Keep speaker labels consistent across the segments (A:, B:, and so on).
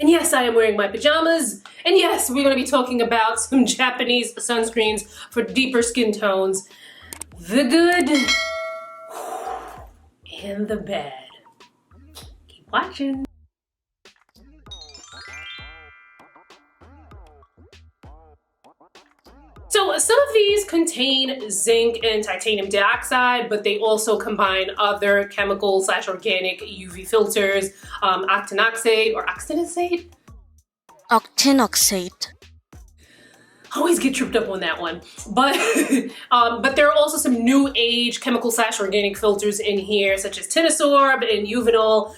A: And yes, I am wearing my pajamas. And yes, we're going to be talking about some Japanese sunscreens for deeper skin tones. The good and the bad. Keep watching. So some of these contain zinc and titanium dioxide, but they also combine other chemical/organic UV filters, octinoxate or octinoxate?
B: Octinoxate.
A: Always get tripped up on that one. But but there are also some new age chemical/organic filters in here, such as Tinosorb and Uvinol,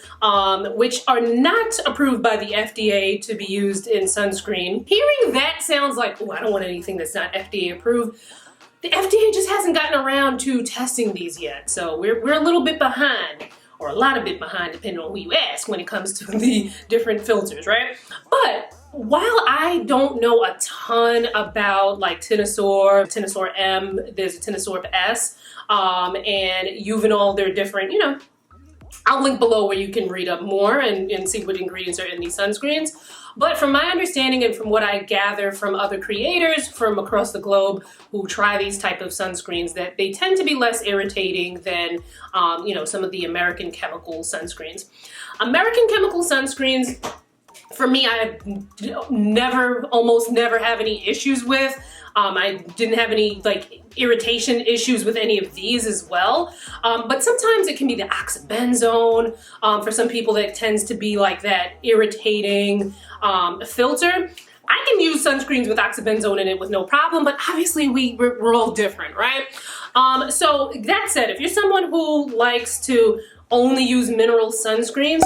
A: which are not approved by the FDA to be used in sunscreen. Hearing that sounds like, oh, I don't want anything that's not FDA approved. The FDA just hasn't gotten around to testing these yet, so we're a little bit behind, or a lot of bit behind, depending on who you ask when it comes to the different filters, right? But while I don't know a ton about like Tinosorb M, there's a Tinosorb S, and Uvinol, they're different, you know. I'll link below where you can read up more and see what ingredients are in these sunscreens. But from my understanding and from what I gather from other creators from across the globe who try these type of sunscreens, that they tend to be less irritating than, you know, some of the American chemical sunscreens. American chemical sunscreens, for me, I almost never have any issues with. I didn't have any like irritation issues with any of these as well. But sometimes it can be the oxybenzone. For some people that tends to be like that irritating filter. I can use sunscreens with oxybenzone in it with no problem, but obviously we're all different, right? So that said, if you're someone who likes to only use mineral sunscreens,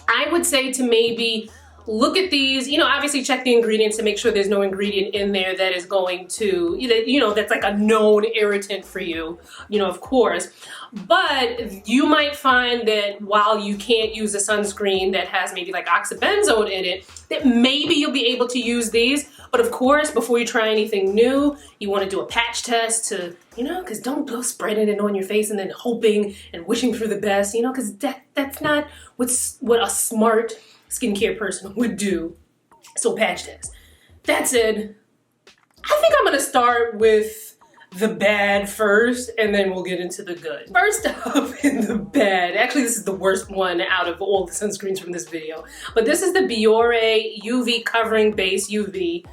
A: I would say to maybe look at these, you know, obviously check the ingredients to make sure there's no ingredient in there that is going to, you know, that's like a known irritant for you, you know, of course. But you might find that while you can't use a sunscreen that has maybe like oxybenzone in it, that maybe you'll be able to use these. But of course, before you try anything new, you want to do a patch test to, you know, because don't go spreading it on your face and then hoping and wishing for the best, you know, because that's not what a smart skincare person would do. So patch test. That said, I think I'm going to start with the bad first, and then we'll get into the good. First up in the bad, actually this is the worst one out of all the sunscreens from this video, but this is the Biore UV Covering Base UV.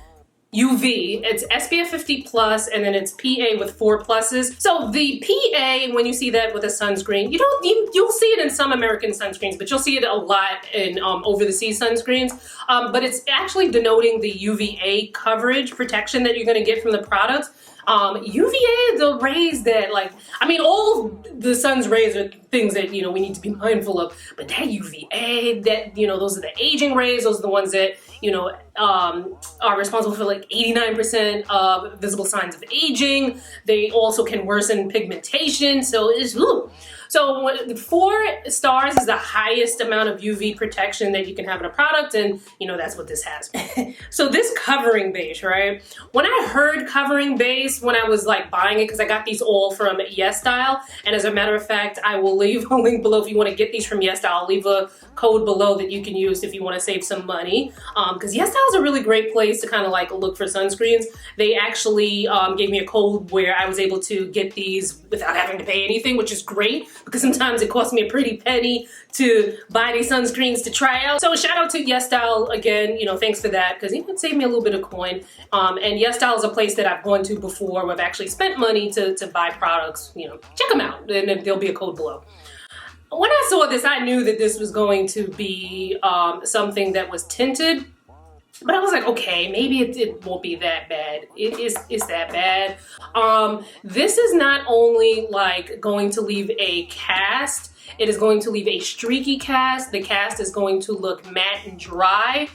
A: It's SPF 50 plus, and then it's PA with 4 pluses. So the PA, when you see that with a sunscreen, you'll see it in some American sunscreens, but you'll see it a lot in over the sea sunscreens. But it's actually denoting the UVA coverage protection that you're going to get from the product. UVA, the rays that, like, I mean, all the sun's rays are things that, you know, we need to be mindful of, but that UVA, that, you know, those are the aging rays, those are the ones that, you know, are responsible for like 89% of visible signs of aging. They also can worsen pigmentation, so it's, ooh. So 4 stars is the highest amount of UV protection that you can have in a product, and you know that's what this has. So this covering base, right? When I heard covering base, when I was like buying it, because I got these all from YESSTYLE, and as a matter of fact, I will leave a link below if you want to get these from YESSTYLE. I'll leave a code below that you can use if you want to save some money, because YESSTYLE is a really great place to kind of like look for sunscreens. They actually gave me a code where I was able to get these without having to pay anything, which is great, because sometimes it costs me a pretty penny to buy these sunscreens to try out. So shout out to YESSTYLE again, you know, thanks for that, because it would save me a little bit of coin. And YESSTYLE is a place that I've gone to before where I've actually spent money to buy products, you know, check them out, and there'll be a code below. When I saw this, I knew that this was going to be something that was tinted. But I was like, okay, maybe it won't be that bad. It's that bad. This is not only like going to leave a cast, it is going to leave a streaky cast. The cast is going to look matte and dry.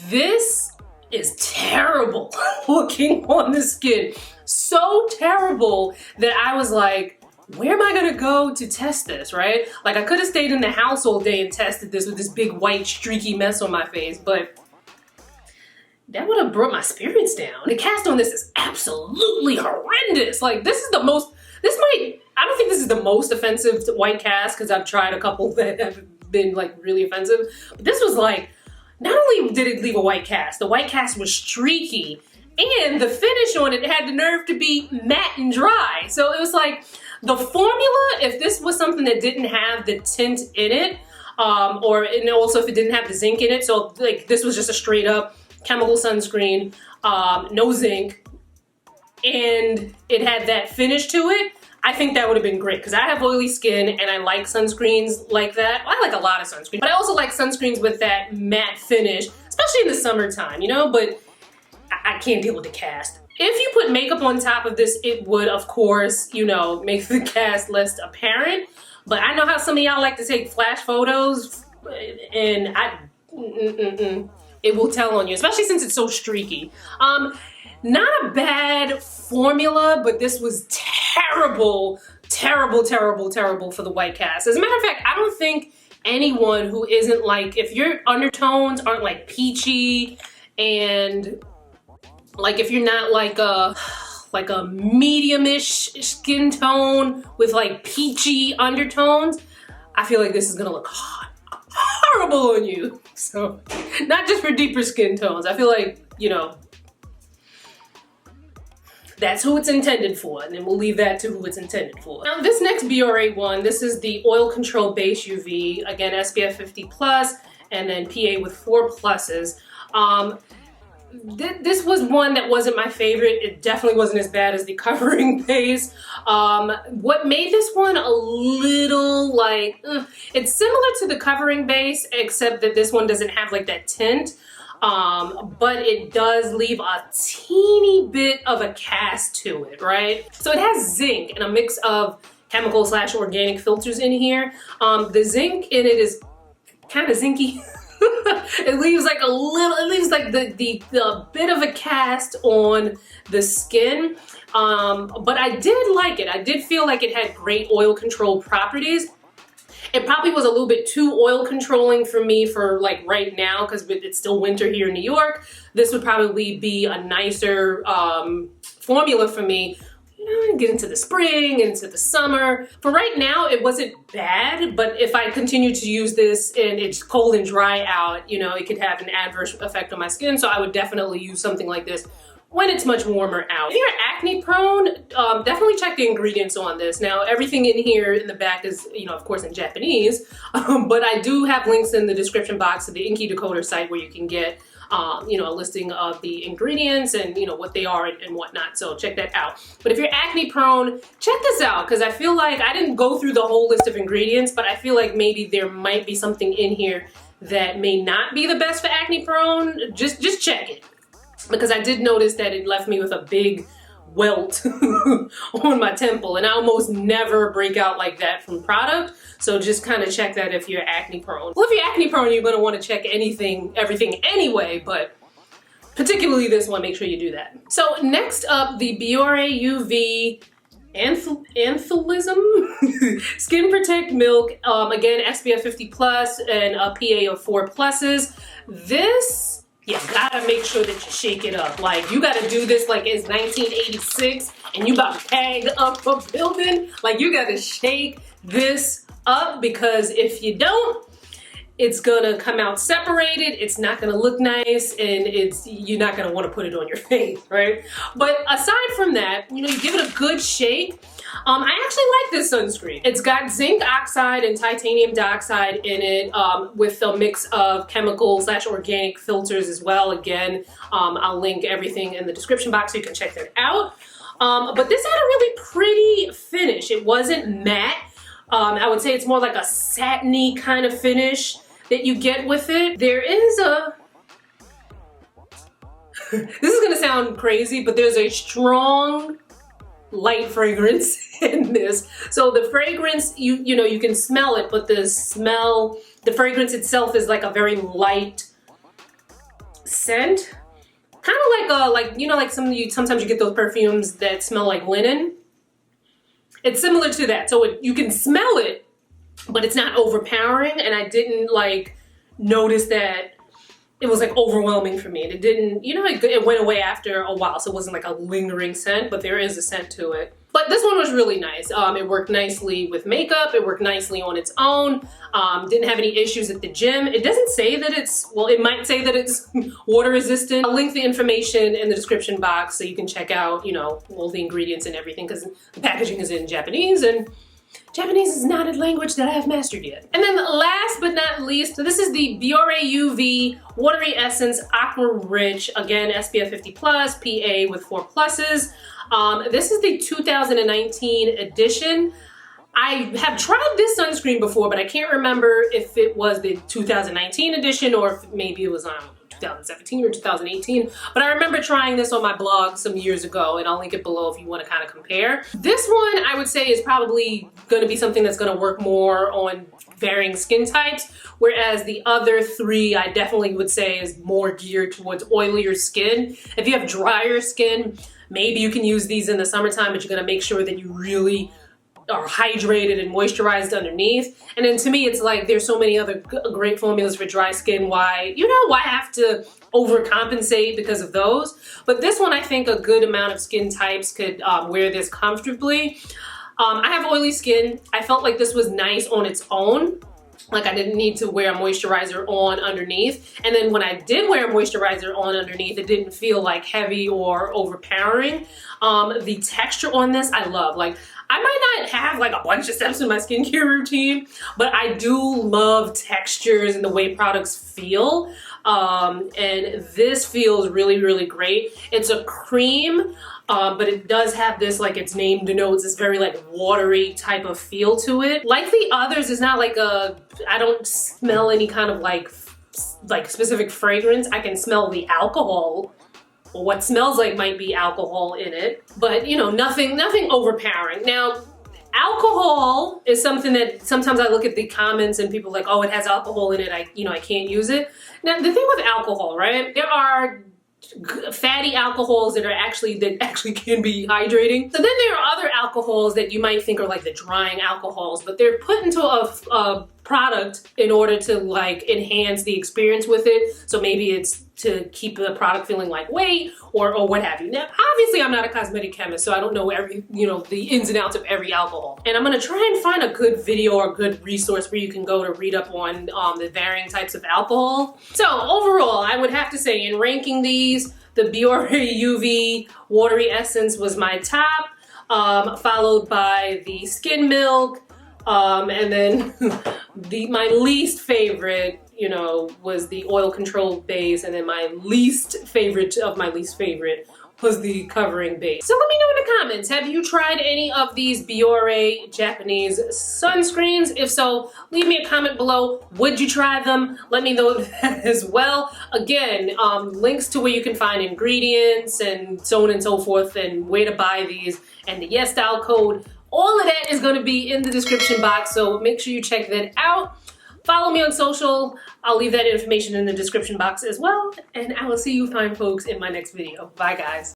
A: This is terrible looking on the skin. So terrible that I was like, where am I gonna go to test this, right? Like I could have stayed in the house all day and tested this with this big white streaky mess on my face, but that would have brought my spirits down. The cast on this is absolutely horrendous. Like this is the most, I don't think this is the most offensive white cast because I've tried a couple that have been like really offensive. But this was like, not only did it leave a white cast, the white cast was streaky, and the finish on it had the nerve to be matte and dry. So it was like, the formula, if this was something that didn't have the tint in it, and also if it didn't have the zinc in it, so like this was just a straight up chemical sunscreen, no zinc, and it had that finish to it, I think that would have been great, because I have oily skin and I like sunscreens like that. I like a lot of sunscreens, but I also like sunscreens with that matte finish, especially in the summertime, you know, but I can't deal with the cast. If you put makeup on top of this, it would, of course, you know, make the cast less apparent. But I know how some of y'all like to take flash photos, and it will tell on you, especially since it's so streaky. Not a bad formula, but this was terrible, terrible, terrible, terrible for the white cast. As a matter of fact, I don't think anyone who isn't like, if your undertones aren't like peachy, and like if you're not like a medium-ish skin tone with like peachy undertones, I feel like this is gonna look horrible on you. So, not just for deeper skin tones. I feel like, you know, that's who it's intended for, and then we'll leave that to who it's intended for. Now, this next Biore one, this is the Oil Control Base UV, again, SPF 50+, and then PA with 4 pluses. This was one that wasn't my favorite. It definitely wasn't as bad as the covering base. What made this one a little like, it's similar to the covering base, except that this one doesn't have like that tint. But it does leave a teeny bit of a cast to it, right? So it has zinc and a mix of chemical / organic filters in here. The zinc in it is kind of zinky. It leaves like a little, it leaves like the bit of a cast on the skin. But I did like it. I did feel like it had great oil control properties. It probably was a little bit too oil controlling for me for like right now, because it's still winter here in New York. This would probably be a nicer formula for me. You know, get into the spring, into the summer. For right now, it wasn't bad, but if I continue to use this and it's cold and dry out, you know, it could have an adverse effect on my skin. So I would definitely use something like this when it's much warmer out. If you're acne prone, definitely check the ingredients on this. Now, everything in here in the back is, you know, of course in Japanese, but I do have links in the description box to the Inky Decoder site where you can get you know, a listing of the ingredients and, you know, what they are and whatnot. So check that out. But if you're acne prone, check this out, because I feel like I didn't go through the whole list of ingredients, but I feel like maybe there might be something in here that may not be the best for acne prone. Just check it, because I did notice that it left me with a big welt on my temple, and I almost never break out like that from product. So just kind of check that if you're acne prone. Well, if you're acne prone, you're going to want to check everything anyway, but particularly this one, make sure you do that. So next up, the Biore UV ATHLIZM Skin Protect Milk. Again, SPF 50+ and a PA of 4 pluses. This, you gotta make sure that you shake it up. Like, you gotta do this like it's 1986 and you about to tag up a building. Like, you gotta shake this up, because if you don't, it's gonna come out separated, it's not gonna look nice, and you're not gonna wanna put it on your face, right? But aside from that, you know, you give it a good shake. I actually like this sunscreen. It's got zinc oxide and titanium dioxide in it, with a mix of chemical / organic filters as well. Again, I'll link everything in the description box so you can check that out. But this had a really pretty finish. It wasn't matte. I would say it's more like a satiny kind of finish that you get with it. There is this is gonna sound crazy, but there's a strong light fragrance in this. So the fragrance, you know, you can smell it, but the fragrance itself is like a very light scent. Kind of like you know, like sometimes you get those perfumes that smell like linen. It's similar to that. So you can smell it, but it's not overpowering, and I didn't like notice that it was like overwhelming for me. It didn't, you know, it went away after a while, so it wasn't like a lingering scent, but there is a scent to it. But this one was really nice. It worked nicely with makeup. It worked nicely on its own. Didn't have any issues at the gym. It doesn't say that it's, well, it might say that it's water resistant. I'll link the information in the description box so you can check out, you know, all the ingredients and everything, because the packaging is in Japanese, and Japanese is not a language that I have mastered yet. And then last but not least, so this is the Biore UV Watery Essence Aqua Rich. Again, SPF 50+, PA with 4 pluses. This is the 2019 edition. I have tried this sunscreen before, but I can't remember if it was the 2019 edition or if maybe it was, I don't know, 2017 or 2018. But I remember trying this on my blog some years ago, and I'll link it below if you want to kind of compare. This one, I would say, is probably going to be something that's going to work more on varying skin types, whereas the other three I definitely would say is more geared towards oilier skin. If you have drier skin, maybe you can use these in the summertime, but you're going to make sure that you really are hydrated and moisturized underneath. And then to me, it's like there's so many other great formulas for dry skin. Why, you know, why have to overcompensate because of those? But this one, I think a good amount of skin types could wear this comfortably. I have oily skin. I felt like this was nice on its own. Like I didn't need to wear a moisturizer on underneath. And then when I did wear a moisturizer on underneath, it didn't feel like heavy or overpowering. The texture on this, I love. Like I might not have like a bunch of steps in my skincare routine, but I do love textures and the way products feel. And this feels really, really great. It's a cream, but it does have this, like its name denotes, this very like watery type of feel to it. Like the others, it's not like I don't smell any kind of like specific fragrance. I can smell the alcohol. Or what smells like might be alcohol in it, but you know, nothing overpowering. Now, alcohol is something that sometimes I look at the comments and people are like, oh, it has alcohol in it, I can't use it. Now, the thing with alcohol, right? There are fatty alcohols that actually can be hydrating. So then there are other alcohols that you might think are like the drying alcohols, but they're put into a product in order to like enhance the experience with it. So maybe it's to keep the product feeling like weight or what have you. Now, obviously I'm not a cosmetic chemist, so I don't know the ins and outs of every alcohol. And I'm gonna try and find a good video or a good resource where you can go to read up on the varying types of alcohol. So overall, I would have to say in ranking these, the Biore UV Watery Essence was my top, followed by the Skin Milk, and then my least favorite, you know, was the oil control base, and then my least favorite of my least favorite was the covering base. So let me know in the comments, have you tried any of these Biore Japanese sunscreens? If so, leave me a comment below. Would you try them? Let me know that as well. Again, links to where you can find ingredients and so on and so forth, and where to buy these, and the YESSTYLE code. All of that is going to be in the description box, so make sure you check that out. Follow me on social. I'll leave that information in the description box as well. And I will see you fine folks in my next video. Bye guys.